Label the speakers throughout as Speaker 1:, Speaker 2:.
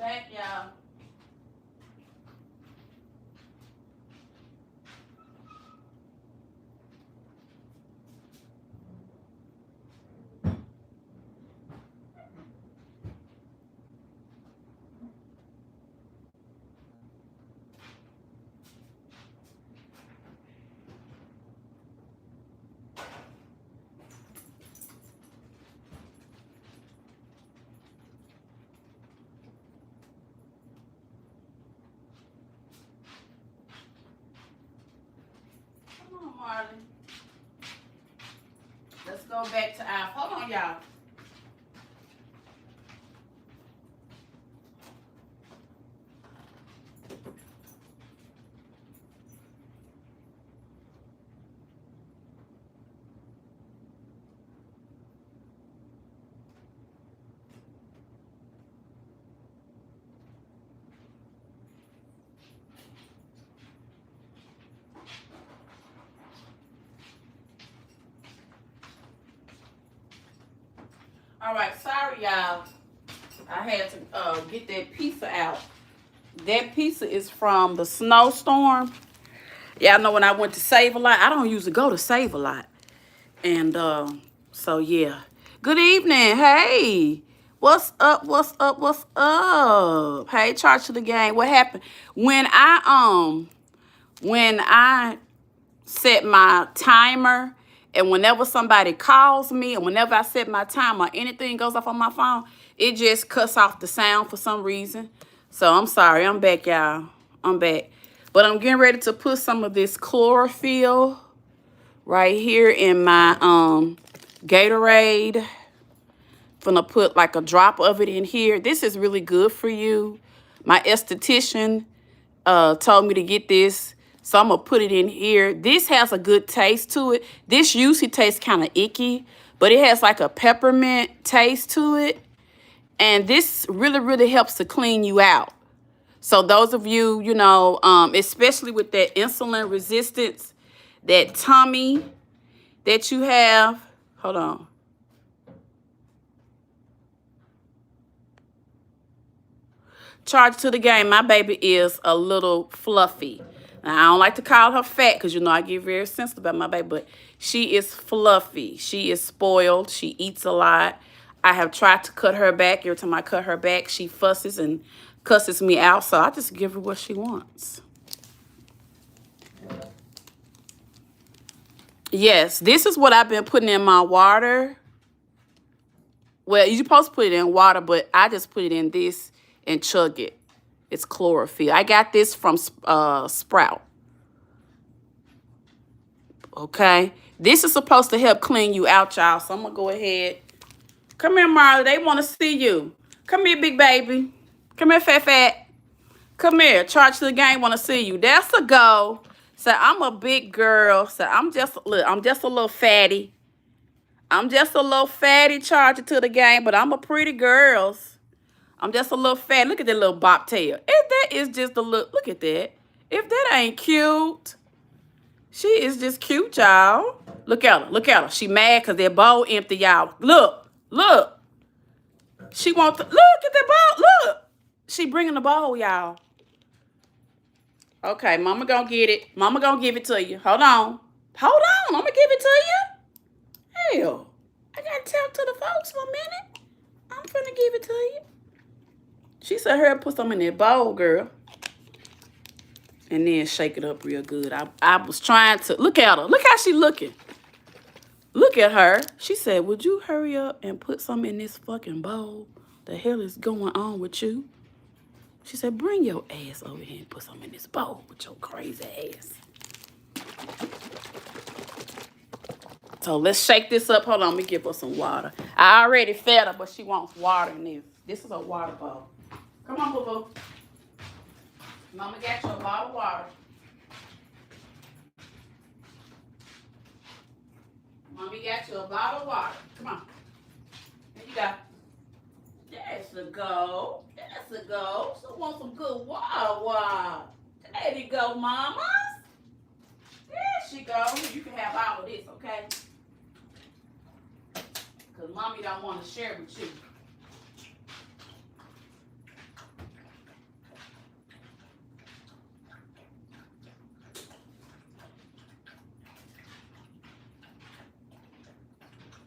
Speaker 1: back, y'all. Come on, Marley. Let's go back to our, hold on, y'all. All right, sorry, y'all. I had to get that pizza out. That pizza is from the snowstorm. Y'all know when I went to Save a Lot, I don't usually go to Save a Lot. And so, yeah. Good evening. Hey. What's up? What's up? What's up? Hey, Charge to the Game. What happened? When I set my timer, and whenever somebody calls me, and whenever I set my timer, anything goes off on my phone, it just cuts off the sound for some reason. So I'm sorry. I'm back, y'all. I'm back. But I'm getting ready to put some of this chlorophyll right here in my Gatorade. Gonna put like a drop of it in here. This is really good for you. My esthetician told me to get this, so I'm gonna put it in here. This has a good taste to it. This usually tastes kind of icky, but it has like a peppermint taste to it, and this really helps to clean you out. So those of you, you know, especially with that insulin resistance, that tummy that you have, hold on. Charge to the Game, my baby is a little fluffy. Now, I don't like to call her fat because, you know, I get very sensitive about my baby, but she is fluffy. She is spoiled. She eats a lot. I have tried to cut her back. Every time I cut her back, she fusses and cusses me out, so I just give her what she wants. Yes, this is what I've been putting in my water. Well, you're supposed to put it in water, but I just put it in this and chug it. It's chlorophyll. I got this from Sprout. Okay. This is supposed to help clean you out, y'all. So I'm going to go ahead. Come here, Marley. They want to see you. Come here, big baby. Come here, fat. Come here. Charge to the Game want to see you. That's a go. So I'm a big girl. So I'm just a little fatty. I'm just a little fatty, Charge to the Game, but I'm a pretty girl. I'm just a little fat. Look at that little bobtail. If that is just a look, look at that. If that ain't cute, she is just cute, y'all. Look at her. Look at her. She mad because that bowl empty, y'all. Look. She wants to, look at that bowl. Look. She bringing the bowl, y'all. Okay, mama gonna get it. Mama gonna give it to you. Hold on. I'm gonna give it to you. Hell, I gotta talk to the folks for a minute. I'm finna give it to you. She said, "Her put some in that bowl, girl, and then shake it up real good." I was trying to look at her. Look how she looking. Look at her. She said, "Would you hurry up and put some in this fucking bowl? The hell is going on with you?" She said, "Bring your ass over here and put some in this bowl with your crazy ass." So let's shake this up. Hold on, let me give her some water. I already fed her, but she wants water in this. This is a water bowl. Come on, boo-boo. Mama got you a bottle of water. Mommy got you a bottle of water. Come on. Here you go. That's a go. That's a go. So want some good water. There you go, mamas. There she goes. You can have all of this, okay? Because mommy don't want to share with you.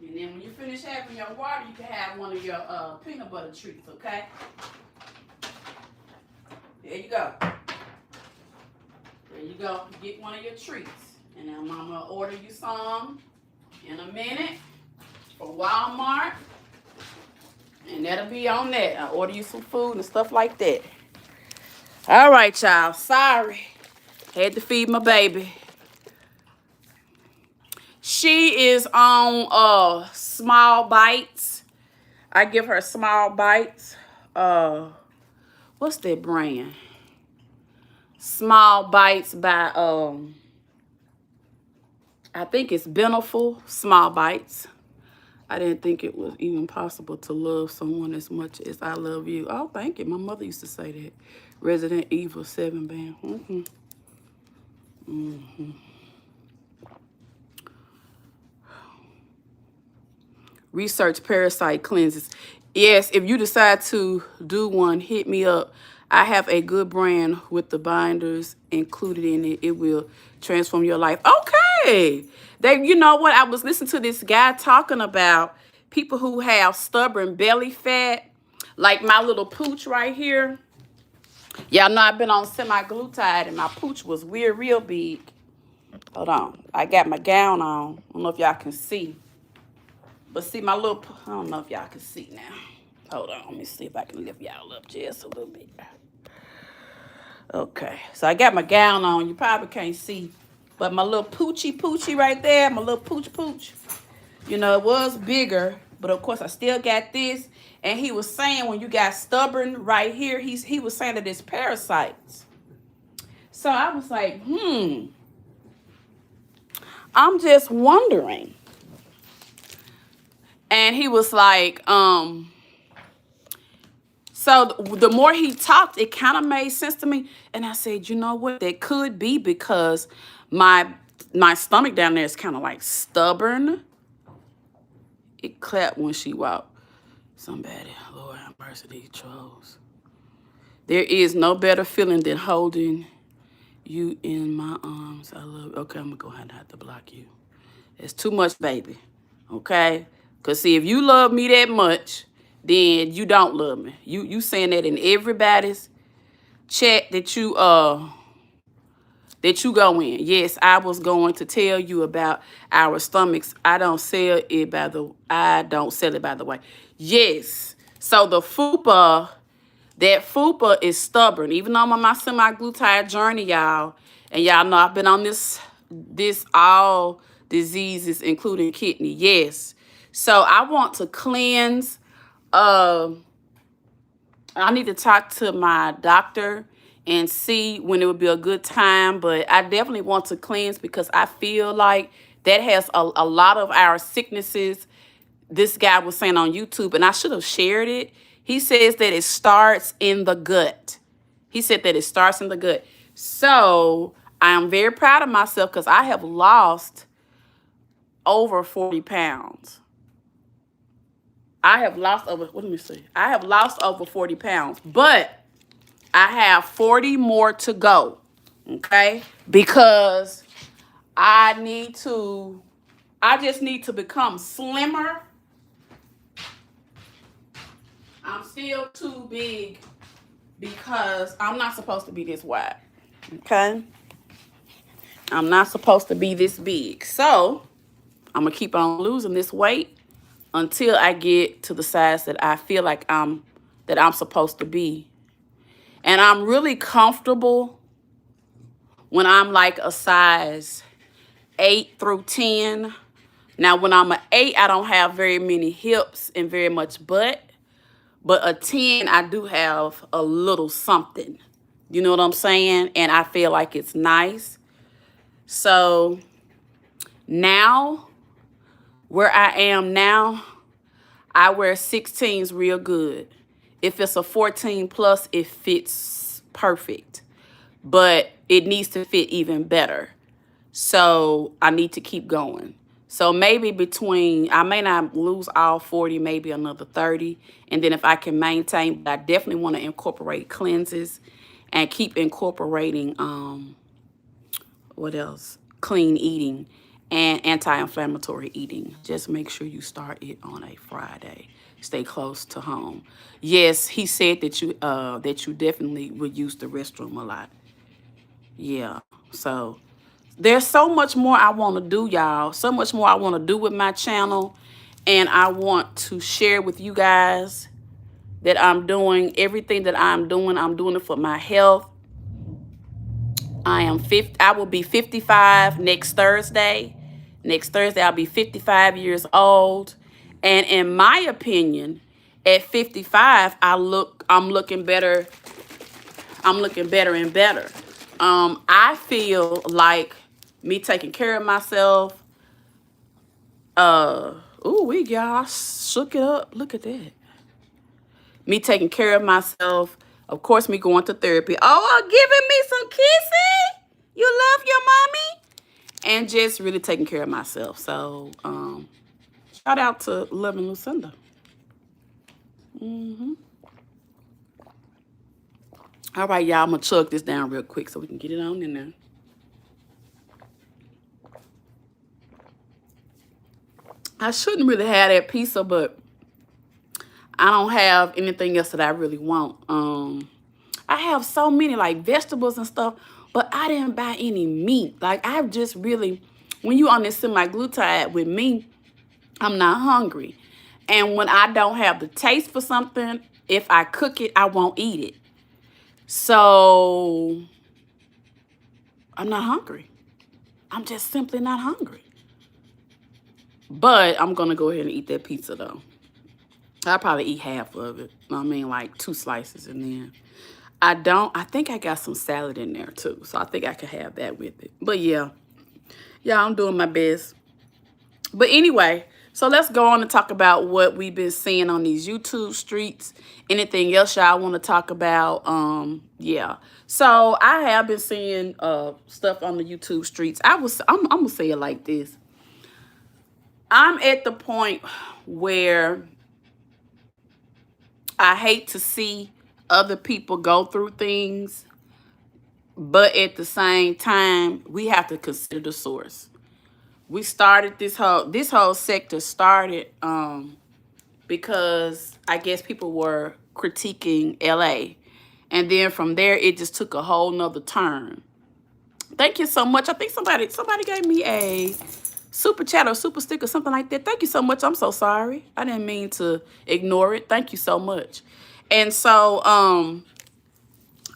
Speaker 1: And then when you finish having your water, you can have one of your peanut butter treats, okay? There you go. There you go. Get one of your treats. And then Mama will order you some in a minute for Walmart. And that'll be on that. I'll order you some food and stuff like that. All right, y'all. Sorry. Had to feed my baby. She is on Small Bites. I give her Small Bites. What's that brand? Small Bites by I think it's Beneful Small Bites. I didn't think it was even possible to love someone as much as I love you. Oh, thank you. My mother used to say that. Resident Evil 7 band. Research parasite cleanses. Yes, if you decide to do one, hit me up. I have a good brand with the binders included in it. It will transform your life. Okay. You know what? I was listening to this guy talking about people who have stubborn belly fat, like my little pooch right here. Y'all know I've been on semi-glutide and my pooch was real big. Hold on. I got my gown on. I don't know if y'all can see. But see my little, I don't know if y'all can see now. Hold on. Let me see if I can lift y'all up just a little bit. Okay. So I got my gown on. You probably can't see. But my little poochie right there, my little pooch. You know, it was bigger. But of course, I still got this. And he was saying when you got stubborn right here, he was saying that it's parasites. So I was like, I'm just wondering. And he was like, so the more he talked, it kind of made sense to me. And I said, you know what? That could be because my stomach down there is kind of like stubborn. It clapped when she walked. Somebody, Lord have mercy, these trolls. There is no better feeling than holding you in my arms. I love you. Okay, I'm going to go ahead and have to block you. It's too much, baby. Okay? Because, see, if you love me that much, then you don't love me. You saying that in everybody's chat that you go in. Yes, I was going to tell you about our stomachs. I don't sell it by the way. Yes. So the fupa, that fupa is stubborn. Even though I'm on my semi-glutide journey, y'all, and y'all know I've been on this all diseases, including kidney. Yes. So I want to cleanse. I need to talk to my doctor and see when it would be a good time. But I definitely want to cleanse because I feel like that has a lot of our sicknesses. This guy was saying on YouTube, and I should have shared it. He says that it starts in the gut. He said that it starts in the gut. So I am very proud of myself because I have lost over 40 pounds. I have lost over 40 pounds, but I have 40 more to go, okay? Because I just need to become slimmer. I'm still too big because I'm not supposed to be this wide, okay? I'm not supposed to be this big. So I'm going to keep on losing this weight until I get to the size that I feel like I'm supposed to be. And I'm really comfortable when I'm like a size 8 through 10. Now, when I'm an 8, I don't have very many hips and very much butt. But a 10, I do have a little something. You know what I'm saying? And I feel like it's nice. So now, where I am now, I wear 16s real good. If it's a 14 plus, it fits perfect. But it needs to fit even better. So I need to keep going. So maybe I may not lose all 40, maybe another 30. And then if I can maintain, but I definitely want to incorporate cleanses and keep incorporating, what else? Clean eating. and anti-inflammatory eating. Just make sure you start it on a Friday. Stay close to home. Yes, he said that you definitely would use the restroom a lot. Yeah. So there's so much more I want to do, y'all. So much more I want to do with my channel. And I want to share with you guys that I'm doing everything that I'm doing it for my health. I will be 55 next Thursday. Next Thursday, I'll be 55 years old. And in my opinion, at 55, I'm looking better. I'm looking better and better. I feel like me taking care of myself. Y'all shook it up. Look at that. Me taking care of myself. Of course, me going to therapy. Oh, giving me some kissing. You love your mommy? And just really taking care of myself. So, shout out to loving Lucinda. All right, y'all. I'm going to chug this down real quick so we can get it on in there. I shouldn't really have that pizza, but I don't have anything else that I really want. I have so many like vegetables and stuff, but I didn't buy any meat. Like I just really, when you on this semi-glutide with me, I'm not hungry. And when I don't have the taste for something, if I cook it, I won't eat it. So I'm not hungry. I'm just simply not hungry. But I'm going to go ahead and eat that pizza though. I'll probably eat half of it. I mean, like 2 slices and then I think I got some salad in there too. So I think I could have that with it. But yeah, I'm doing my best. But anyway, so let's go on and talk about what we've been seeing on these YouTube streets. Anything else y'all want to talk about? Yeah. So I have been seeing stuff on the YouTube streets. I'm gonna say it like this. I'm at the point where I hate to see other people go through things, but at the same time, we have to consider the source. We started this whole sector started because I guess people were critiquing LA. And then from there, it just took a whole nother turn. Thank you so much. I think somebody gave me a super chat or super sticker, something like that. Thank you so much. I'm so sorry. I didn't mean to ignore it. Thank you so much. And so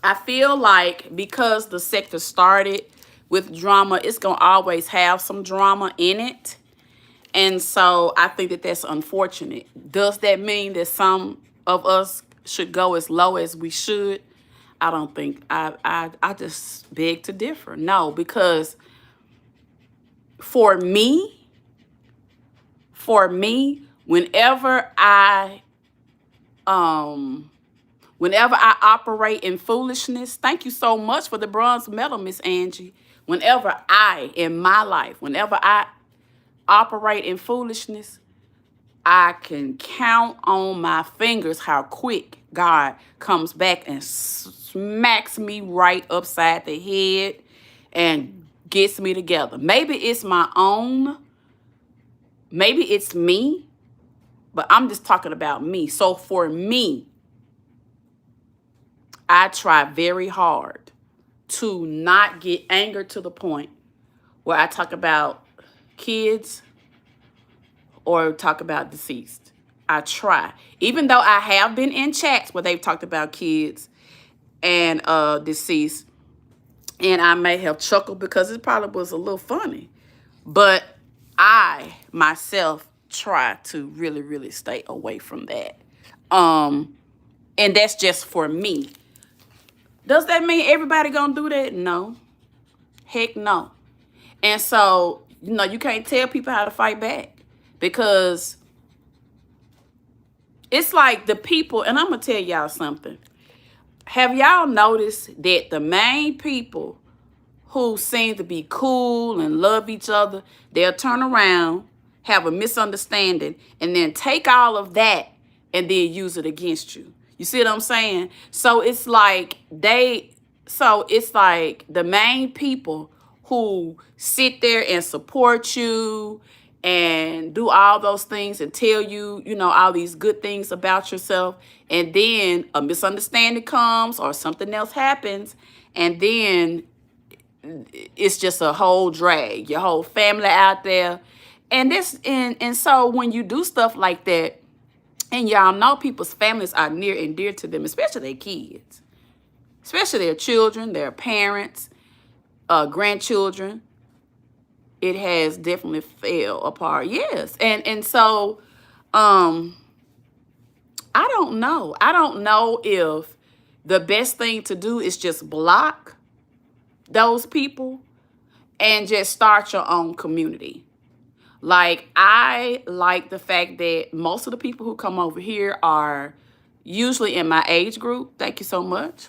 Speaker 1: I feel like because the sector started with drama, it's going to always have some drama in it. And so I think that that's unfortunate. Does that mean that some of us should go as low as we should? I don't think. I just beg to differ. No, because for me, whenever I operate in foolishness, thank you so much for the bronze medal, Miss Angie. Whenever I operate in foolishness, I can count on my fingers how quick God comes back and smacks me right upside the head and gets me together. Maybe it's my own. Maybe it's me. But I'm just talking about me. So for me, I try very hard to not get angered to the point where I talk about kids or talk about deceased. I try. Even though I have been in chats where they've talked about kids and deceased, and I may have chuckled because it probably was a little funny. But I, myself, try to really, really stay away from that. And that's just for me. Does that mean everybody gonna do that? No. Heck no. And so, you can't tell people how to fight back. Because it's like the people, and I'm going to tell y'all something. Have y'all noticed that the main people who seem to be cool and love each other, they'll turn around, have a misunderstanding, and then take all of that and then use it against you. You see what I'm saying? So it's like the main people who sit there and support you and do all those things and tell you, all these good things about yourself. And then a misunderstanding comes or something else happens. And then it's just a whole drag, your whole family out there. And so when you do stuff like that, and y'all know people's families are near and dear to them, especially their kids, especially their children, their parents, grandchildren, it has definitely fell apart. Yes. And so I don't know. I don't know if the best thing to do is just block those people and just start your own community. Like, I like the fact that most of the people who come over here are usually in my age group. Thank you so much.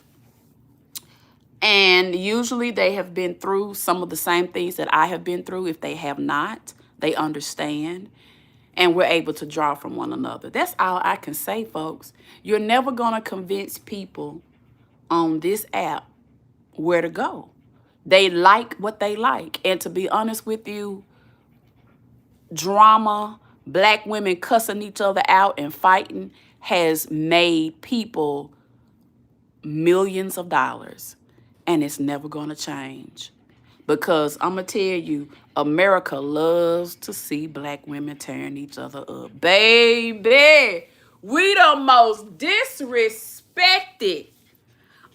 Speaker 1: And usually they have been through some of the same things that I have been through. If they have not, they understand. And we're able to draw from one another. That's all I can say, folks. You're never going to convince people on this app where to go. They like what they like. And to be honest with you, drama, black women cussing each other out and fighting has made people millions of dollars. And it's never going to change. Because I'm going to tell you, America loves to see black women tearing each other up. Baby, we the most disrespected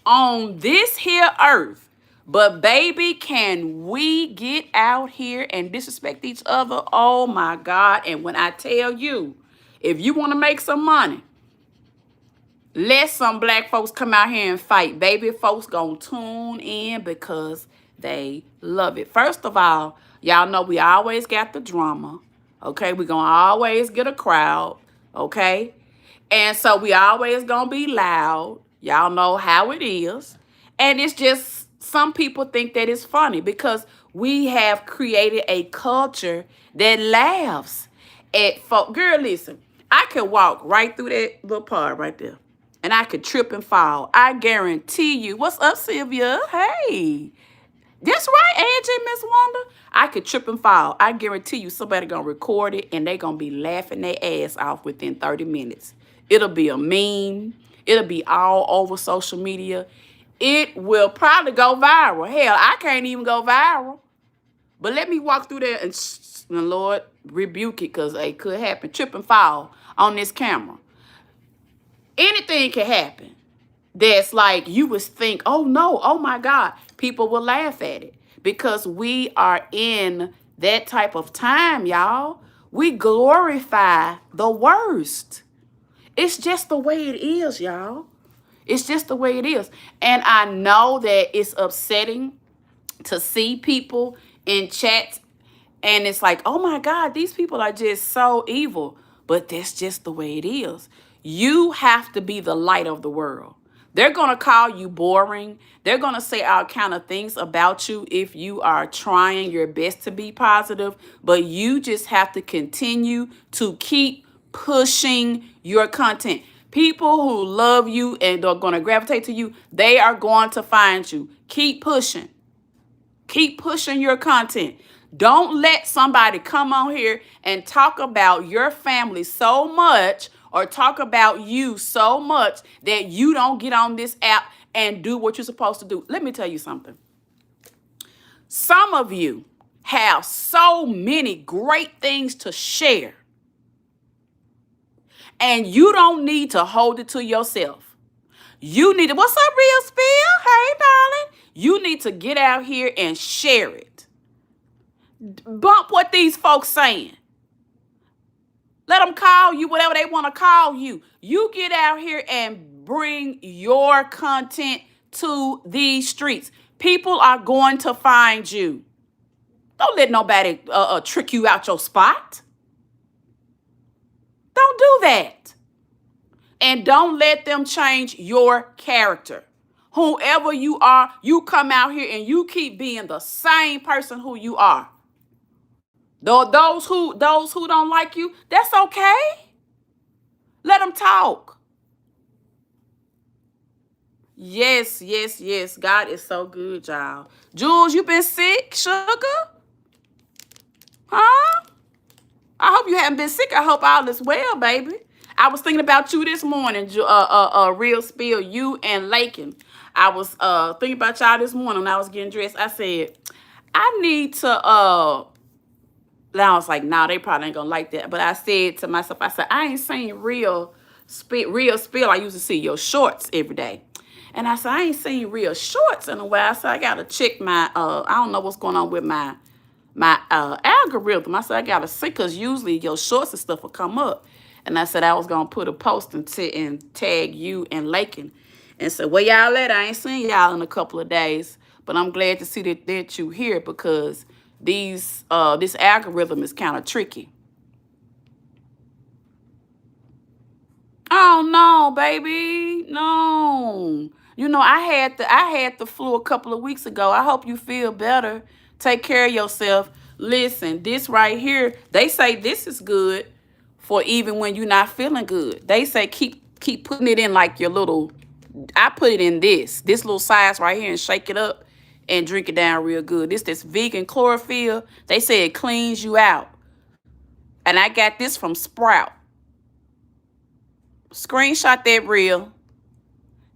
Speaker 1: on this here earth. But baby, can we get out here and disrespect each other? Oh my God. And when I tell you, if you want to make some money, let some black folks come out here and fight. Baby, folks gonna tune in because they love it. First of all, y'all know we always got the drama. Okay, we gonna always get a crowd. Okay, and so we always gonna be loud. Y'all know how it is. And it's just some people think that it's funny because we have created a culture that laughs at folk. Girl, listen, I could walk right through that little part right there. And I could trip and fall. I guarantee you. What's up, Sylvia? Hey. That's right, Angie, Miss Wanda. I could trip and fall. I guarantee you somebody going to record it and they going to be laughing their ass off within 30 minutes. It'll be a meme. It'll be all over social media. It will probably go viral. Hell, I can't even go viral. But let me walk through there and the Lord rebuke it because it could happen. Trip and fall on this camera. Anything can happen that's like you would think, oh no, oh my God. People will laugh at it because we are in that type of time, y'all. We glorify the worst. It's just the way it is, y'all. It's just the way it is. And I know that it's upsetting to see people in chats and it's like, oh my God, these people are just so evil. But that's just the way it is. You have to be the light of the world. They're going to call you boring. They're going to say all kind of things about you if you are trying your best to be positive. But you just have to continue to keep pushing your content. People who love you and are going to gravitate to you, they are going to find you. Keep pushing. Keep pushing your content. Don't let somebody come on here and talk about your family so much or talk about you so much that you don't get on this app and do what you're supposed to do. Let me tell you something. Some of you have so many great things to share, and you don't need to hold it to yourself. You need to, what's up, Real Spill? Hey, darling. You need to get out here and share it. Bump what these folks saying. Let them call you whatever they want to call you. You get out here and bring your content to these streets. People are going to find you. Don't let nobody trick you out your spot. Don't do that. And don't let them change your character. Whoever you are, you come out here and you keep being the same person who you are. Those who don't like you, that's okay. Let them talk. Yes, yes, yes. God is so good, y'all. Jules, you been sick, sugar? Huh? I hope you haven't been sick. I hope all is well, baby. I was thinking about you this morning, Real Spill, you and Lakin. I was thinking about y'all this morning when I was getting dressed. I said, I need to and I was like, nah, they probably ain't gonna like that. But I said to myself, I said, I ain't seen real spill. I used to see your shorts every day. And I said, I ain't seen real shorts in a while. I said, I gotta check my I don't know what's going on with my algorithm. I said, I gotta see, because usually your shorts and stuff will come up. And I said I was gonna put a post and tag you and Lakin and say, where y'all at? I ain't seen y'all in a couple of days. But I'm glad to see that you here, because this algorithm is kind of tricky. Oh no, baby. No. You know, I had the flu a couple of weeks ago. I hope you feel better. Take care of yourself. Listen, this right here, they say this is good for even when you're not feeling good. They say keep putting it in like your little, I put it in this little size right here, and shake it up and drink it down real good. This vegan chlorophyll. They say it cleans you out. And I got this from Sprout. Screenshot that reel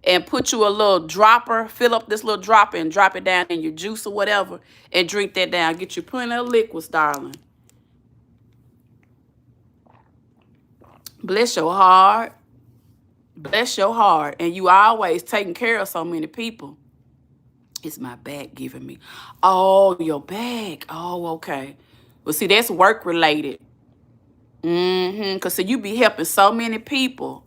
Speaker 1: and put you a little dropper, fill up this little dropper and drop it down in your juice or whatever, and drink that down. Get you plenty of liquids, darling. Bless your heart. Bless your heart. And you always taking care of so many people. It's my back giving me. Oh, your back. Oh, okay. Well, see, that's work related. Because see, you be helping so many people.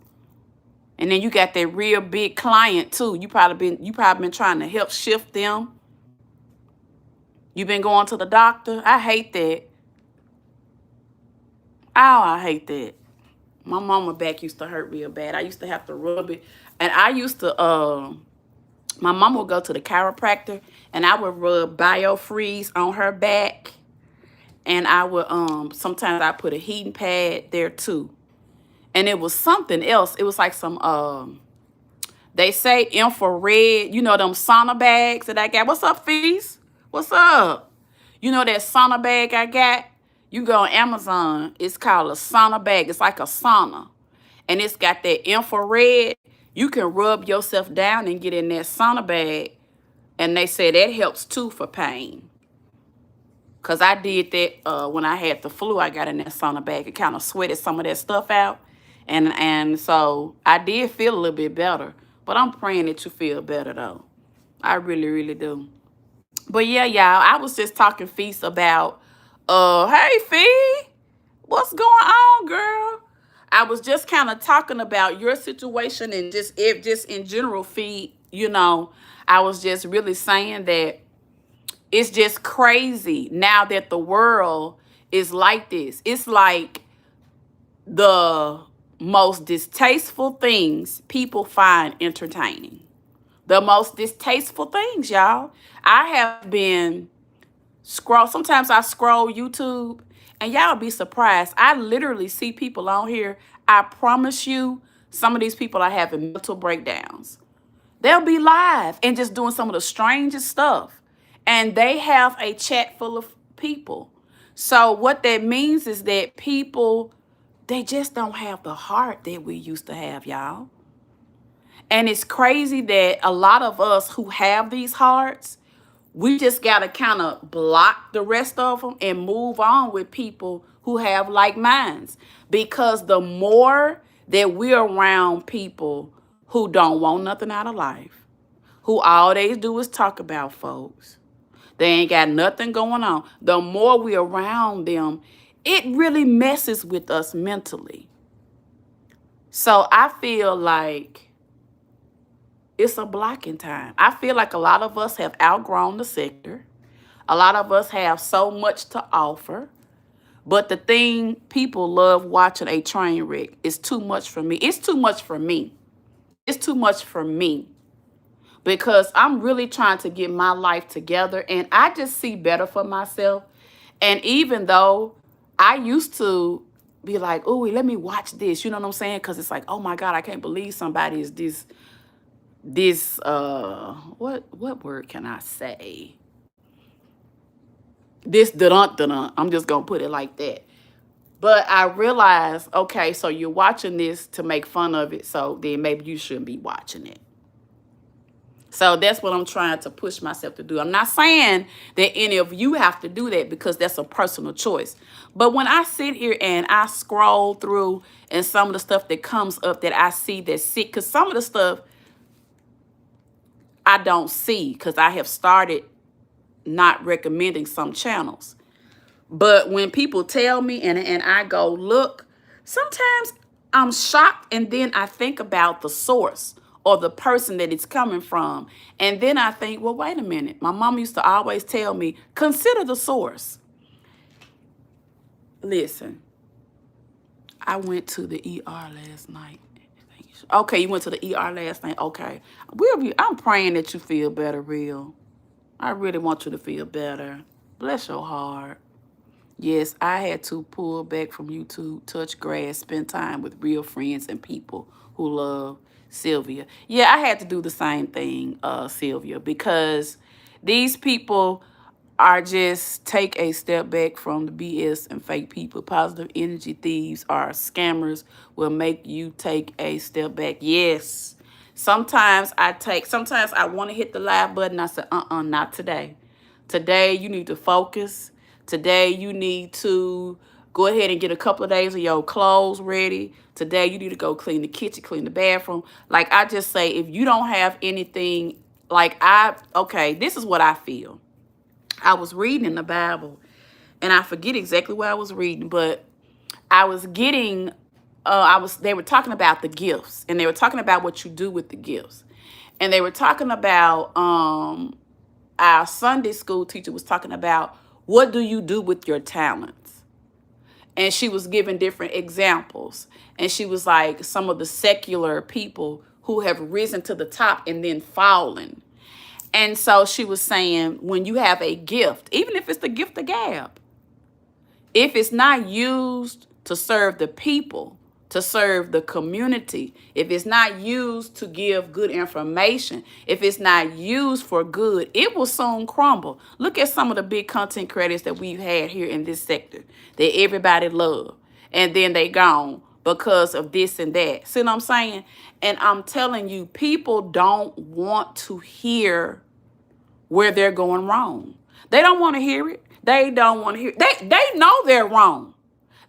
Speaker 1: And then you got that real big client too. You probably been trying to help shift them. You been going to the doctor. I hate that. Oh, I hate that. My mama back used to hurt real bad. I used to have to rub it. And I used to my mama would go to the chiropractor, and I would rub BioFreeze on her back. And I would sometimes I put a heating pad there too. And it was something else. It was like some they say infrared, you know, them sauna bags that I got. What's up, Feast? What's up? You know that sauna bag I got? You go on Amazon. It's called a sauna bag. It's like a sauna. And it's got that infrared. You can rub yourself down and get in that sauna bag. And they say that helps too for pain. Because I did that when I had the flu. I got in that sauna bag. It kind of sweated some of that stuff out. And so I did feel a little bit better. But I'm praying that you feel better, though. I really, really do. But yeah, y'all, I was just talking Feast about, hey, Fee, what's going on, girl? I was just kind of talking about your situation and just in general, Fee, you know, I was just really saying that it's just crazy now that the world is like this. It's like the most distasteful things people find entertaining. The most distasteful things, y'all. I have been sometimes I scroll YouTube, and y'all be surprised. I literally see people on here. I promise you, some of these people are having mental breakdowns. They'll be live and just doing some of the strangest stuff. And they have a chat full of people. So what that means is that people, they just don't have the heart that we used to have, y'all. And it's crazy that a lot of us who have these hearts, we just got to kind of block the rest of them and move on with people who have like minds. Because the more that we're around people who don't want nothing out of life, who all they do is talk about folks, they ain't got nothing going on, the more we're around them, it really messes with us mentally. So I feel like it's a blocking time. I feel like a lot of us have outgrown the sector. A lot of us have so much to offer. But the thing, people love watching a train wreck. It's too much for me. It's too much for me. It's too much for me. Because I'm really trying to get my life together. And I just see better for myself. And even though I used to be like, ooh, let me watch this. You know what I'm saying? Because it's like, oh my God, I can't believe somebody is this this what word can I say? This dun-dun. I'm just gonna put it like that. But I realized, okay, so you're watching this to make fun of it, so then maybe you shouldn't be watching it. So that's what I'm trying to push myself to do. I'm not saying that any of you have to do that, because that's a personal choice. But when I sit here and I scroll through and some of the stuff that comes up that I see that's sick, because some of the stuff I don't see because I have started not recommending some channels. But when people tell me and I go look, sometimes I'm shocked, and then I think about the source or the person that it's coming from. And then I think, well, wait a minute. My mom used to always tell me, consider the source. Listen, I went to the ER last night. Okay, you went to the ER last night. Okay. I'm praying that you feel better, real. I really want you to feel better. Bless your heart. Yes, I had to pull back from YouTube, touch grass, spend time with real friends and people who love Sylvia. Yeah, I had to do the same thing, Sylvia, because these people are just take a step back from the BS and fake people. Positive energy thieves are scammers will make you take a step back. Yes. Sometimes I want to hit the live button. I said, not today. Today, you need to focus. Today, you need to go ahead and get a couple of days of your clothes ready. Today, you need to go clean the kitchen, clean the bathroom. Like I just say, if you don't have anything, okay, this is what I feel. I was reading in the Bible, and I forget exactly what I was reading, but I was getting, they were talking about the gifts, and they were talking about what you do with the gifts. And they were talking about, our Sunday school teacher was talking about, what do you do with your talents? And she was giving different examples. And she was like, some of the secular people who have risen to the top and then fallen. And so she was saying, when you have a gift, even if it's the gift of gab, if it's not used to serve the people, to serve the community, if it's not used to give good information, if it's not used for good, it will soon crumble. Look at some of the big content creators that we've had here in this sector that everybody love, and then they gone because of this and that. See what I'm saying? And I'm telling you, people don't want to hear where they're going wrong. They don't want to hear it. They don't want to hear it. They know they're wrong.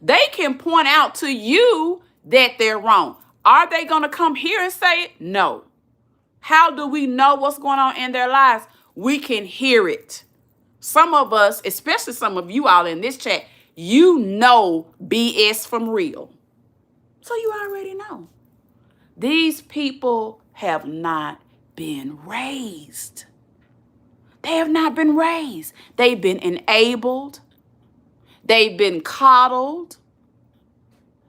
Speaker 1: They can point out to you that they're wrong. Are they going to come here and say it? No. How do we know what's going on in their lives? We can hear it. Some of us, especially some of you all in this chat, you know BS from real. So you already know. These people have not been raised. They have not been raised. They've been enabled. They've been coddled.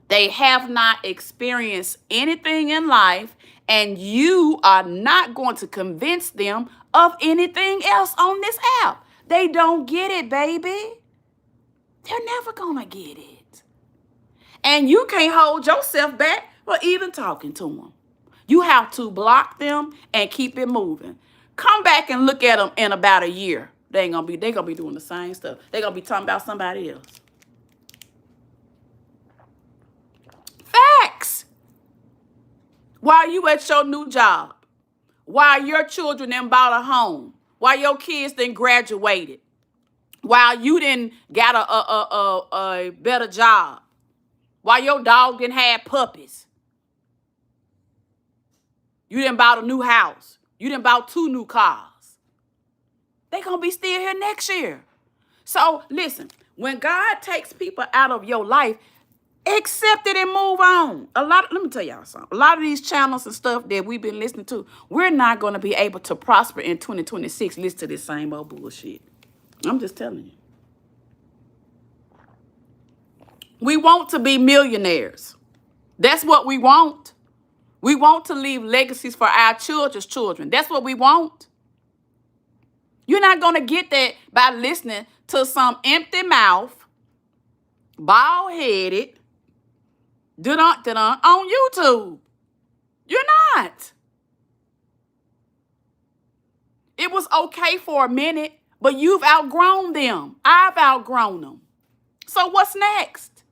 Speaker 1: They have not experienced anything in life, and you are not going to convince them of anything else on this app. They don't get it, baby. They're never going to get it. And you can't hold yourself back for even talking to them. You have to block them and keep it moving. Come back and look at them in about a year. They're gonna be doing the same stuff. They're gonna be talking about somebody else. Facts. While you at your new job, while your children then bought a home, while your kids then graduated, while you then got a better job, while your dog then had puppies, you then bought a new house, you then bought 2 new cars. They're going to be still here next year. So listen, when God takes people out of your life, accept it and move on. Let me tell y'all something. A lot of these channels and stuff that we've been listening to, we're not going to be able to prosper in 2026. Listen to this same old bullshit. I'm just telling you. We want to be millionaires. That's what we want. We want to leave legacies for our children's children. That's what we want. You're not going to get that by listening to some empty mouth, bald-headed, on YouTube. You're not. It was okay for a minute, but you've outgrown them. I've outgrown them. So what's next?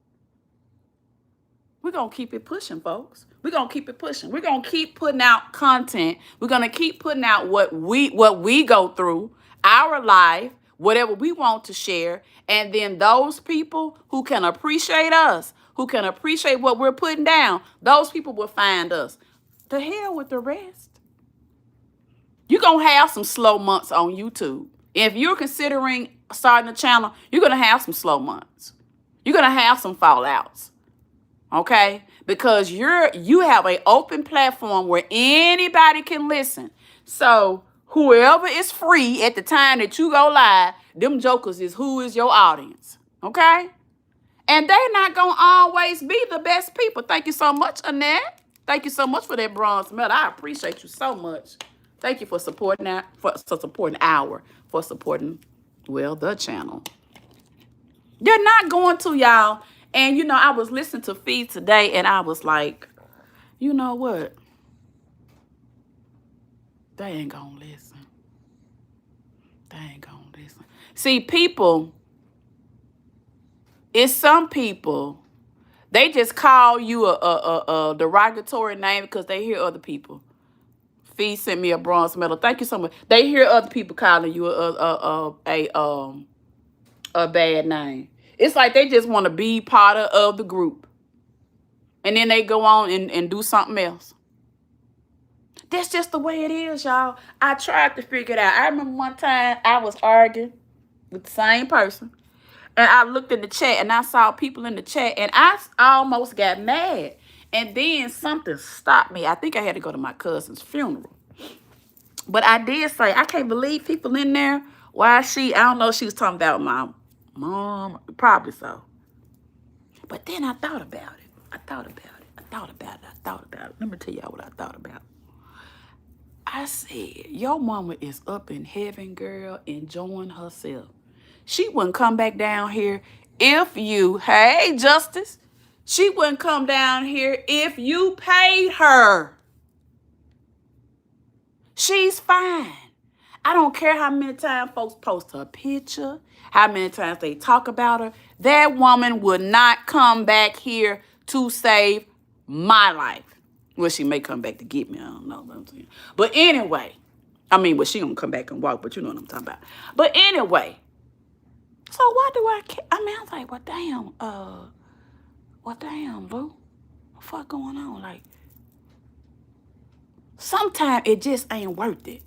Speaker 1: We're going to keep it pushing, folks. We're going to keep it pushing. We're going to keep putting out content. We're going to keep putting out what we go through, our life, whatever we want to share. And then those people who can appreciate us, who can appreciate what we're putting down, those people will find us. The hell with the rest. You're going to have some slow months on YouTube. If you're considering starting a channel, you're going to have some slow months. You're going to have some fallouts. Okay? Because you have an open platform where anybody can listen. So whoever is free at the time that you go live, them jokers is who is your audience. Okay? And they're not going to always be the best people. Thank you so much, Annette. Thank you so much for that bronze medal. I appreciate you so much. Thank you for supporting that, for supporting the channel. They're not going to, y'all. And, you know, I was listening to Feed today, and I was like, you know what? They ain't going to listen. They ain't going to listen. See, people, it's some people, they just call you a derogatory name because they hear other people. Fee sent me a bronze medal. Thank you so much. They hear other people calling you a bad name. It's like they just want to be part of the group. And then they go on and do something else. That's just the way it is, y'all. I tried to figure it out. I remember one time I was arguing with the same person. And I looked in the chat and I saw people in the chat. And I almost got mad. And then something stopped me. I think I had to go to my cousin's funeral. But I did say, I can't believe people in there. Why I don't know if she was talking about my mom. Probably so. But then I thought about it. I thought about it. Let me tell y'all what I thought about. I said, your mama is up in heaven, girl, enjoying herself. She wouldn't come back down here if you, hey, Justice, she wouldn't come down here if you paid her. She's fine. I don't care how many times folks post her picture, how many times they talk about her. That woman would not come back here to save my life. Well, she may come back to get me. I don't know what I'm saying. But anyway, she gonna come back and walk, but you know what I'm talking about. But anyway, so why do I care? I was like, well, damn, Lou. What the fuck going on? Like, sometimes it just ain't worth it.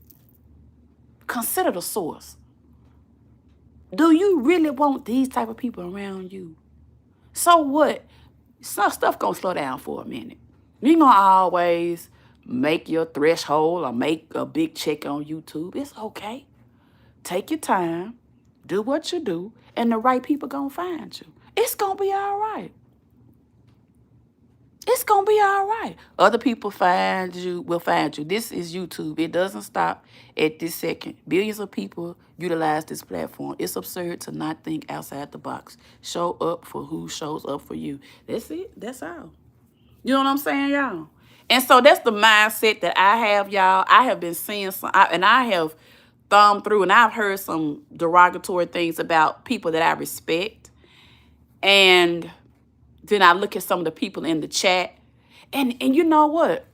Speaker 1: Consider the source. Do you really want these type of people around you? So what? Some stuff gonna slow down for a minute. You ain't gonna always make your threshold or make a big check on YouTube. It's okay. Take your time. Do what you do. And the right people gonna find you. It's gonna be all right. It's going to be all right. Other people will find you. This is YouTube. It doesn't stop at this second. Billions of people utilize this platform. It's absurd to not think outside the box. Show up for who shows up for you. That's it. That's all. You know what I'm saying, y'all? And so that's the mindset that I have, y'all. I have been seeing and I have thumbed through, and I've heard some derogatory things about people that I respect. And then I look at some of the people in the chat, and you know what?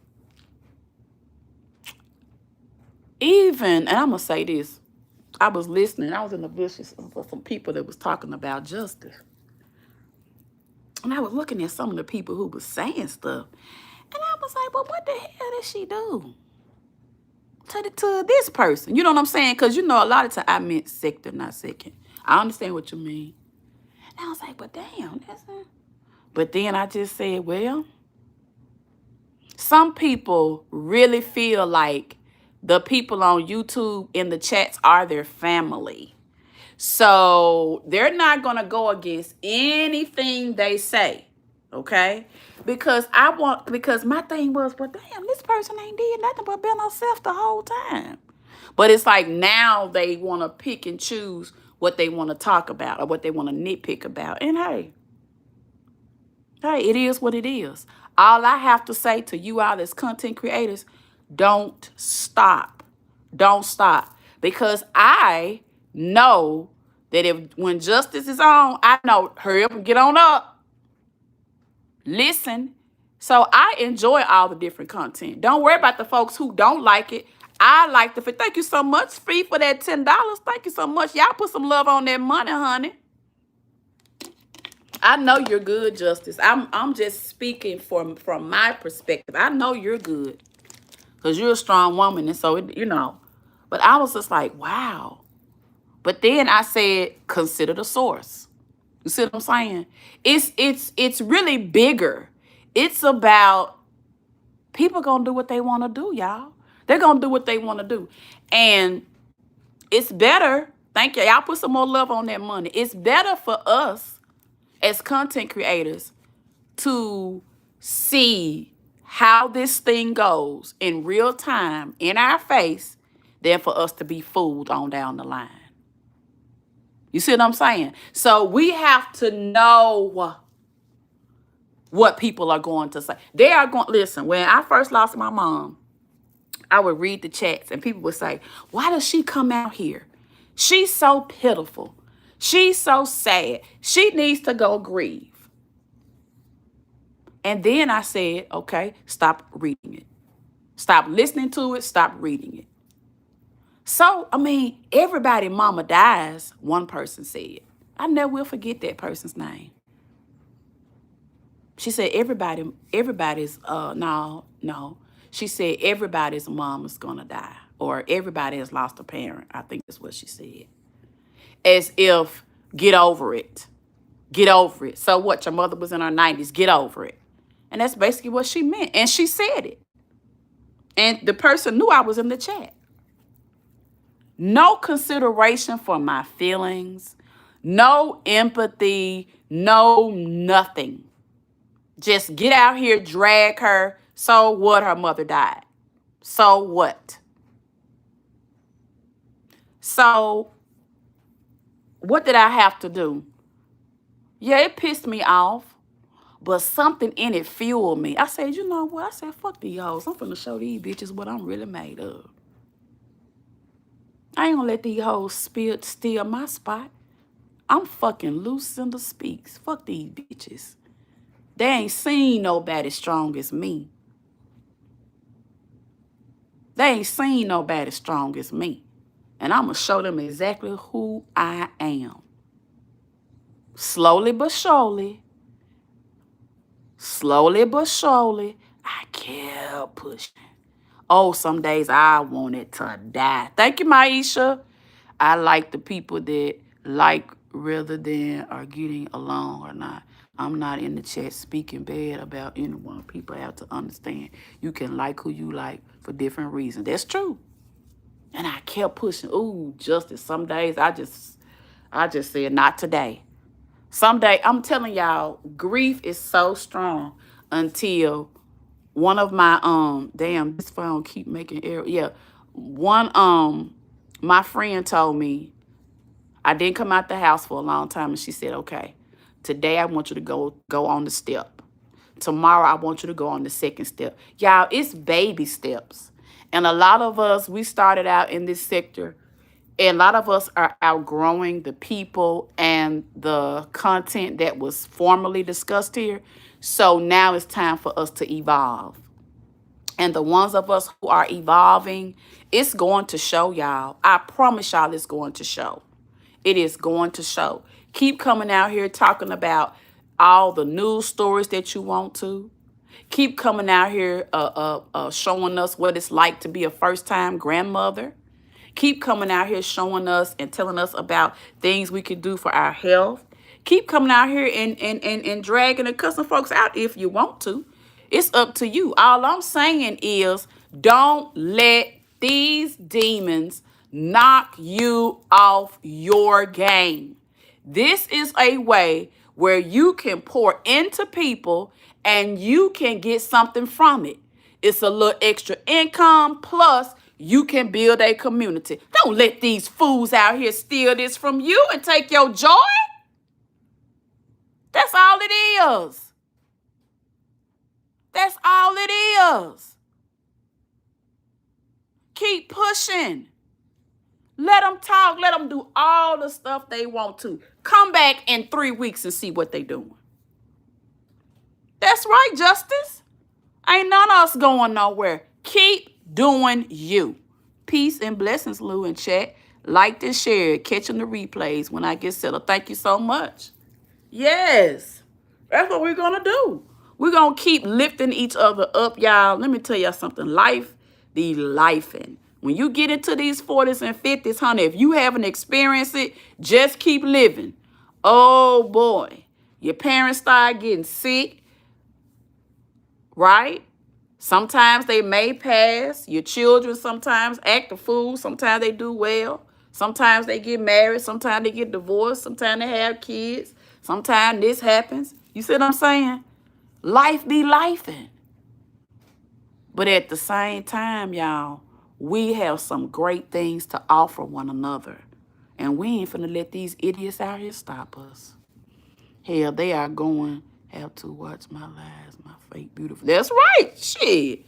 Speaker 1: And I'm going to say this. I was listening. I was in the bushes for some people that was talking about justice. And I was looking at some of the people who was saying stuff. And I was like, well, what the hell did she do to this person? You know what I'm saying? Because, you know, a lot of times I meant sector, not second. I understand what you mean. And I was like, but damn, that's not. But then I just said, well, some people really feel like the people on YouTube in the chats are their family. So they're not going to go against anything they say, okay? Because my thing was, well, damn, this person ain't did nothing but been herself the whole time. But it's like now they want to pick and choose what they want to talk about or what they want to nitpick about. And hey, it is what it is. All I have to say to you all as content creators, don't stop. Don't stop. Because I know that when justice is on, I know, hurry up and get on up. Listen. So I enjoy all the different content. Don't worry about the folks who don't like it. I like the fit. Thank you so much, Fee, for that $10. Thank you so much. Y'all put some love on that money, honey. I know you're good, Justice. I'm just speaking from my perspective. I know you're good because you're a strong woman, and so you know. But I was just like, wow. But then I said, consider the source. You see what I'm saying? It's really bigger. It's about people gonna do what they want to do, y'all. They're gonna do what they want to do, and it's better. Thank you. Y'all put some more love on that money. It's better for us as content creators to see how this thing goes in real time in our face than for us to be fooled on down the line. You see what I'm saying? So we have to know what people are going to say. They are going, listen, when I first lost my mom, I would read the chats and people would say, why does she come out here? She's so pitiful. She's so sad. She needs to go grieve. And then I said, okay, stop reading it. Stop listening to it. Stop reading it. So, I mean, everybody mama dies, one person said. I never will forget that person's name. She said everybody's, no. She said everybody's mom is going to die. Or everybody has lost a parent. I think that's what she said. As if, get over it. Get over it. So what? Your mother was in her 90s. Get over it. And that's basically what she meant. And she said it. And the person knew I was in the chat. No consideration for my feelings. No empathy. No nothing. Just get out here, drag her. So what? Her mother died. So what? So what did I have to do? Yeah, it pissed me off. But something in it fueled me. I said, you know what? I said, fuck these hoes. I'm finna show these bitches what I'm really made of. I ain't gonna let these hoes steal my spot. I'm fucking Lucinda Speaks. Fuck these bitches. They ain't seen nobody strong as me. They ain't seen nobody strong as me. And I'm gonna show them exactly who I am. Slowly but surely. Slowly but surely, I kept pushing. Oh, some days I wanted to die. Thank you, Maisha. I like the people that like rather than are getting along or not. I'm not in the chat speaking bad about anyone. People have to understand you can like who you like for different reasons. That's true. And I kept pushing. Ooh, Justice. Some days I just said, not today. Someday, I'm telling y'all, grief is so strong until one of my, damn, this phone keep making error. Yeah. My friend told me, I didn't come out the house for a long time. And she said, okay, today I want you to go on the step. Tomorrow I want you to go on the second step. Y'all, it's baby steps. And a lot of us, we started out in this sector. And a lot of us are outgrowing the people and the content that was formerly discussed here. So now it's time for us to evolve. And the ones of us who are evolving, it's going to show, y'all. I promise y'all it's going to show. It is going to show. Keep coming out here talking about all the news stories that you want to. Keep coming out here showing us what it's like to be a first-time grandmother. Keep coming out here showing us and telling us about things we can do for our health. Keep coming out here and dragging and cussing folks out if you want to. It's up to you. All I'm saying is don't let these demons knock you off your game. This is a way where you can pour into people and you can get something from it. It's a little extra income, plus you can build a community. Don't let these fools out here steal this from you and take your joy. That's all it is. That's all it is. Keep pushing. Let them talk. Let them do all the stuff they want to. Come back in 3 weeks and see what they doing. That's right, Justice. Ain't none of us going nowhere. Keep doing you. Peace and blessings, Lou, in chat. Like and share. Catching the replays when I get settled. Thank you so much. Yes. That's what we're going to do. We're going to keep lifting each other up, y'all. Let me tell y'all something. Life be lifing. When you get into these 40s and 50s, honey, if you haven't experienced it, just keep living. Oh, boy. Your parents start getting sick, right? Sometimes they may pass. Your children sometimes act a fool. Sometimes they do well. Sometimes they get married. Sometimes they get divorced. Sometimes they have kids. Sometimes this happens. You see what I'm saying? Life be lifing. But at the same time, y'all, we have some great things to offer one another. And we ain't finna let these idiots out here stop us. Hell, they are going, have to watch my lies, my fake beautiful. That's right, shit.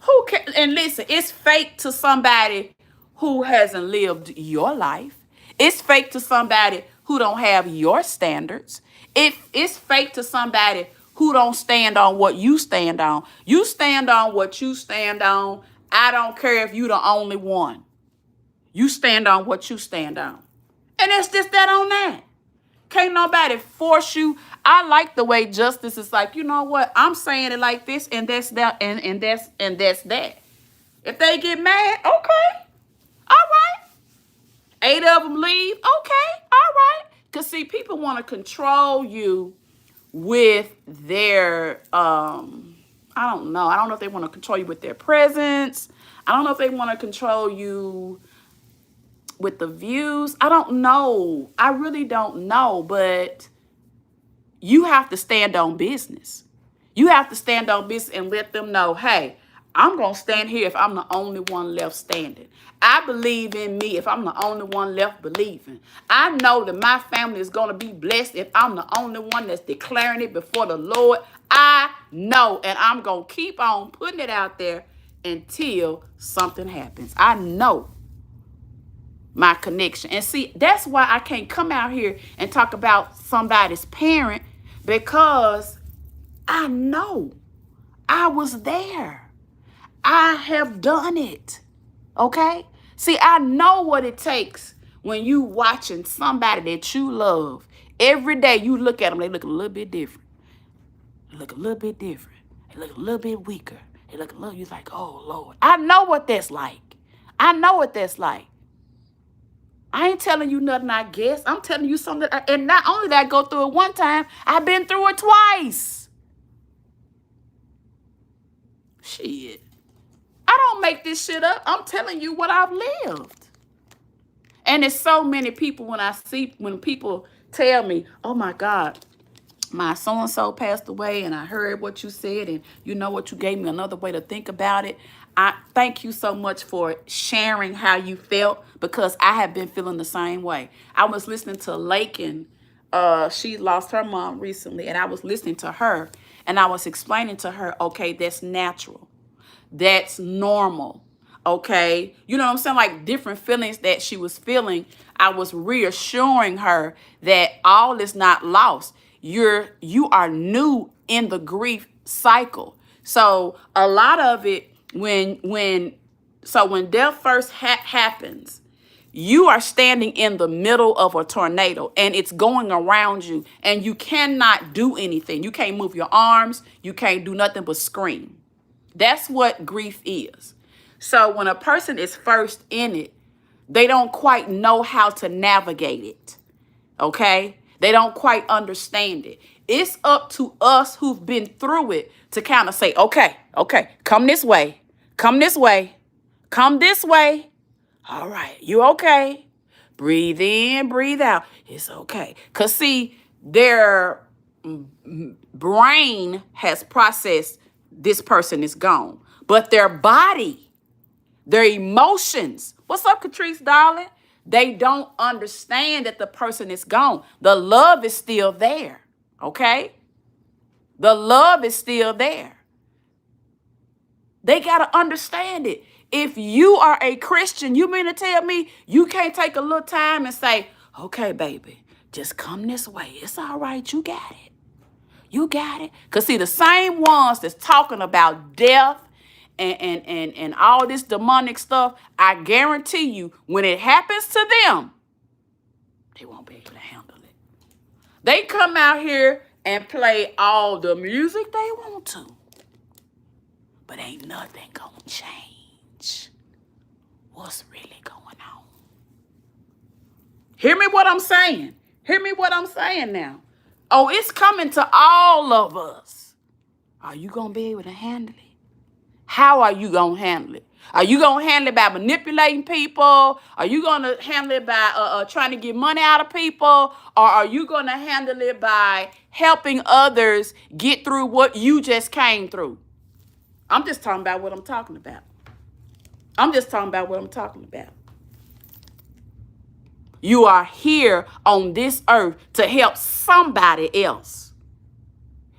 Speaker 1: Who can? And listen, it's fake to somebody who hasn't lived your life. It's fake to somebody who don't have your standards. It's fake to somebody who don't stand on what you stand on. You stand on what you stand on. I don't care if you the only one. You stand on what you stand on. And it's just that on that. Can't nobody force you. I like the way Justice is like, you know what? I'm saying it like this, and that's that, and that's that. If they get mad, okay. All right. 8 of them leave, okay. All right. Because see, people want to control you with their I don't know. I don't know if they want to control you with their presence. I don't know if they want to control you with the views. I don't know. I really don't know. But you have to stand on business. You have to stand on business and let them know, hey, I'm going to stand here if I'm the only one left standing. I believe in me if I'm the only one left believing. I know that my family is going to be blessed if I'm the only one that's declaring it before the Lord. I know, and I'm going to keep on putting it out there until something happens. I know my connection. And see, that's why I can't come out here and talk about somebody's parent, because I know I was there. I have done it. Okay? See, I know what it takes when you watching somebody that you love. Every day you look at them, they look a little bit different. They look a little bit different. They look a little bit weaker. They look a little, you're like, oh, Lord. I know what that's like. I know what that's like. I ain't telling you nothing, I guess. I'm telling you something. And not only that I go through it one time, I've been through it twice. Shit. I don't make this shit up. I'm telling you what I've lived. And there's so many people when people tell me, oh my God, my so-and-so passed away and I heard what you said and you know what, you gave me another way to think about it. I thank you so much for sharing how you felt, because I have been feeling the same way. I was listening to Lakin. She lost her mom recently, and I was listening to her and I was explaining to her, okay, that's natural. That's normal. Okay. You know what I'm saying? Like different feelings that she was feeling. I was reassuring her that all is not lost. You are new in the grief cycle. So a lot of it, when death first happens, you are standing in the middle of a tornado and it's going around you and you cannot do anything. You can't move your arms. You can't do nothing but scream. That's what grief is. So when a person is first in it, they don't quite know how to navigate it. Okay? They don't quite understand it. It's up to us who've been through it to kind of say, okay, come this way. Come this way. Come this way. All right, you okay? Breathe in, breathe out. It's okay. Because see, their brain has processed this person is gone. But their body, their emotions, what's up, Catrice, darling? They don't understand that the person is gone. The love is still there, okay? The love is still there. They got to understand it. If you are a Christian, you mean to tell me you can't take a little time and say, okay, baby, just come this way. It's all right. You got it. You got it. Because see, the same ones that's talking about death and all this demonic stuff, I guarantee you, when it happens to them, they won't be able to handle it. They come out here and play all the music they want to. But ain't nothing gonna change what's really going on. Hear me what I'm saying. Hear me what I'm saying now. Oh, it's coming to all of us. Are you going to be able to handle it? How are you going to handle it? Are you going to handle it by manipulating people? Are you going to handle it by trying to get money out of people? Or are you going to handle it by helping others get through what you just came through? I'm just talking about what I'm talking about. I'm just talking about what I'm talking about. You are here on this earth to help somebody else.